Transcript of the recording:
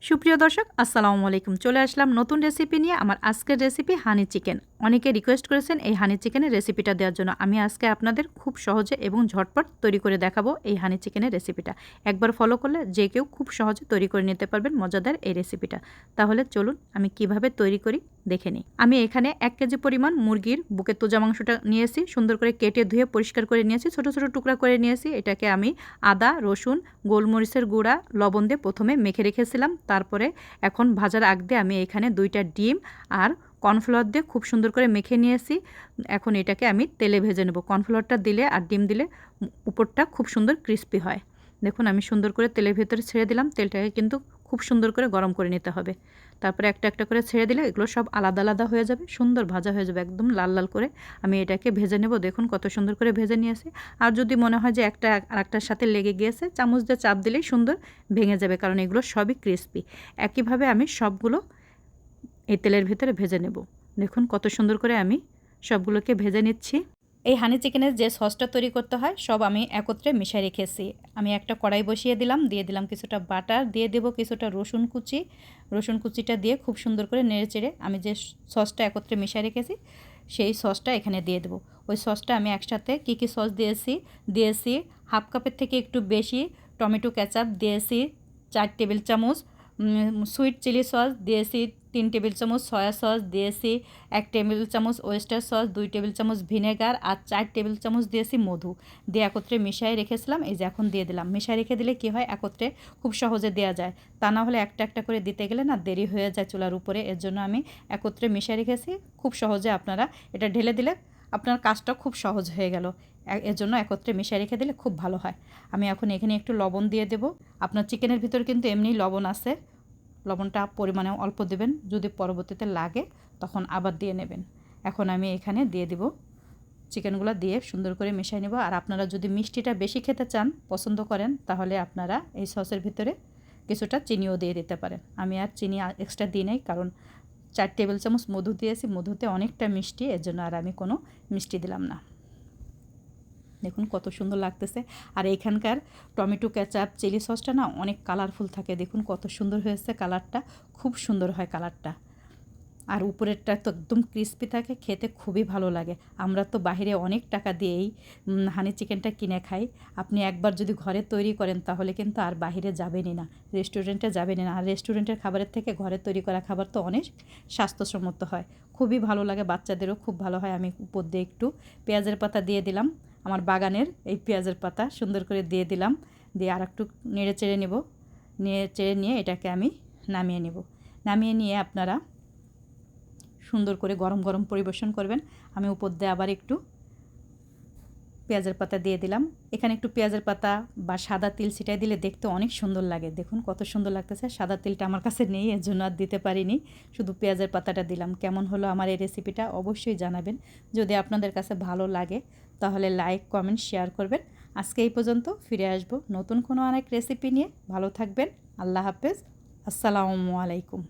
সুপ্রিয় দর্শক আসসালামু আলাইকুম। চলে আসলাম নতুন রেসিপি নিয়ে। আমার আজকের রেসিপি হানি চিকেন। অনেকে রিকোয়েস্ট করেছেন এই হানি চিকেনের রেসিপিটা দেওয়ার জন্য। আমি আজকে আপনাদের খুব সহজে এবং ঝটপট তৈরি করে দেখাবো এই হানি চিকেনের রেসিপিটা। একবার ফলো করলে যে কেউ খুব সহজে তৈরি করে নিতে পারবেন মজাদার এই রেসিপিটা। তাহলে চলুন আমি কিভাবে তৈরি করি দেখে নিই। আমি এখানে 1 কেজি পরিমাণ মুরগির বুকের তোজা মাংসটা নিয়েছি, সুন্দর করে কেটে ধুয়ে পরিষ্কার করে নিয়েছি, ছোট ছোট টুকরা করে নিয়েছি। এটাকে আমি আদা, রসুন, গোলমরিচের গুঁড়া, লবণ দিয়ে প্রথমে মেখে রেখেছিলাম। তারপরে এখন ভাজার আগ দিয়ে আমি এখানে 2টা ডিম আর কর্নফ্লাওয়ার দিয়ে খুব সুন্দর করে মেখে নিয়েছি। এখন এটাকে আমি তেলে ভেজে নেব। কর্নফ্লাওয়ারটা দিলে আর ডিম দিলে উপরটা খুব সুন্দর ক্রিস্পি হয়। দেখুন আমি সুন্দর করে তেলের ভেতরে ছেড়ে দিলাম। তেলটাকে কিন্তু খুব সুন্দর করে গরম করে নিতে হবে। তারপরে একটা একটা করে ছেড়ে দিলে এগুলো সব আলাদা আলাদা হয়ে যাবে, সুন্দর ভাজা হয়ে যাবে, একদম লাল লাল করে আমি এটাকে ভেজে নেব। দেখুন কত সুন্দর করে ভেজে নিয়েছি। আর যদি মনে হয় যে একটা আরেকটার সাথে লেগে গিয়েছে, চামচ দিয়ে চাপ দিলেই সুন্দর ভেঙে যাবে, কারণ এগুলো সবই ক্রিস্পি। একইভাবে আমি সবগুলো এই তেলের ভিতরে ভেজে নেব। দেখুন কত সুন্দর করে আমি সবগুলোকে ভেজে নিচ্ছি। এই হানি চিকেনের যে সসটা তৈরি করতে হয় সব আমি একত্রে মিশিয়ে রেখেছি। আমি একটা কড়াই বসিয়ে দিলাম, দিয়ে দিলাম কিছুটা বাটার, দিয়ে দেব কিছুটা রসুন কুচি। রসুন কুচিটা দিয়ে খুব সুন্দর করে নেড়েচেড়ে আমি যে সসটা একত্রে মিশিয়ে রেখেছি সেই সসটা এখানে দিয়ে দেবো। ওই সসটা আমি একসাথে কী সস দিয়েছি 1/2 কাপের থেকে একটু বেশি টমেটো কেচাপ দিয়েছি 4 টেবিল চামচ, সুইট চিলি সস দিয়েছি 3 টেবিল চামচ, সয়া সস দিয়েছি 1 টেবিল চামচ, ওয়েস্টার সস 2 টেবিল চামচ, ভিনেগার আর 4 টেবিল চামচ দিয়েছি মধু দিয়ে একত্রে মিশিয়ে রেখেছিলাম। এই যে এখন দিয়ে দিলাম। মিশিয়ে রেখে দিলে কি হয়, একত্রে খুব সহজে দেওয়া যায়। তা না হলে একটা একটা করে দিতে গেলে না দেরি হয়ে যায় চুলার উপরে। এর জন্য আমি একত্রে মিশিয়ে রেখেছি। খুব সহজে আপনারা এটা ঢেলে দিলে আপনার কাজটা খুব সহজ হয়ে গেল। এর জন্য একত্রে মিশিয়ে রেখে দিলে খুব ভালো হয়। আমি এখন এখানে একটু লবণ দিয়ে দেব। আপনার চিকেনের ভিতর কিন্তু এমনি লবণ আছে, লবণটা পরিমাণে অল্প দেবেন, যদি পরবর্তীতে লাগে তখন আবার দিয়ে নেবেন। এখন আমি এখানে দিয়ে দিব, চিকেনগুলো দিয়ে সুন্দর করে মিশিয়ে নেব। আর আপনারা যদি মিষ্টিটা বেশি খেতে চান, পছন্দ করেন, তাহলে আপনারা এই সসের ভিতরে কিছুটা চিনিও দিয়ে দিতে পারেন। আমি আর চিনি এক্সট্রা দিই নাই, কারণ 4 টেবিল চামচ মধু দিয়েছি, মধুতে অনেকটা মিষ্টি, এর জন্য আর আমি কোনো মিষ্টি দিলাম না। দেখুন কত সুন্দর লাগতেছে। আর এইখানকার টমেটো কেচাপ চিলি সসটা না অনেক কালারফুল থাকে। দেখুন কত সুন্দর হয়েছে, কালারটা খুব সুন্দর হয় কালারটা। আর উপরেরটা তো একদম ক্রিস্পি থাকে, খেতে খুবই ভালো লাগে। আমরা তো বাইরে অনেক টাকা দিয়েই হানি চিকেনটা কিনে খাই। আপনি একবার যদি ঘরে তৈরি করেন তাহলে কিন্তু আর বাইরে যাবেনই না, রেস্টুরেন্টে যাবেনই না। আর রেস্টুরেন্টের খাবারের থেকে ঘরে তৈরি করা খাবার তো অনেক স্বাস্থ্যসম্মত হয়, খুবই ভালো লাগে, বাচ্চাদেরও খুব ভালো হয়। আমি উপর দিয়ে একটু পেঁয়াজের পাতা দিয়ে দিলাম, আমার বাগানের এই পেঁয়াজের পাতা সুন্দর করে দিয়ে দিলাম। দিয়ে আর একটু নেড়ে চেড়ে নেব। নেড়ে চেড়ে নিয়ে এটাকে আমি নামিয়ে নেব। নামিয়ে নিয়ে আপনারা সুন্দর করে গরম গরম পরিবেশন করবেন। আমি উপর দিয়ে আবার একটু পেঁয়াজের পাতা দিয়ে দিলাম। এখানে একটু পেঁয়াজের পাতা বা সাদা তিল ছিটাই দিলে দেখতে অনেক সুন্দর লাগে। দেখুন কত সুন্দর লাগতেছে। সাদা তিলটা আমার কাছে নেই, এর জন্য আর দিতে পারিনি, শুধু পেঁয়াজের পাতাটা দিলাম। কেমন হলো আমার এই রেসিপিটা অবশ্যই জানাবেন। যদি আপনাদের কাছে ভালো লাগে তাহলে লাইক, কমেন্ট, শেয়ার করবেন। আজকে এই পর্যন্ত, ফিরে আসব নতুন কোনো অনেক রেসিপি নিয়ে। ভালো থাকবেন। আল্লাহ হাফেজ। আসসালামু আলাইকুম।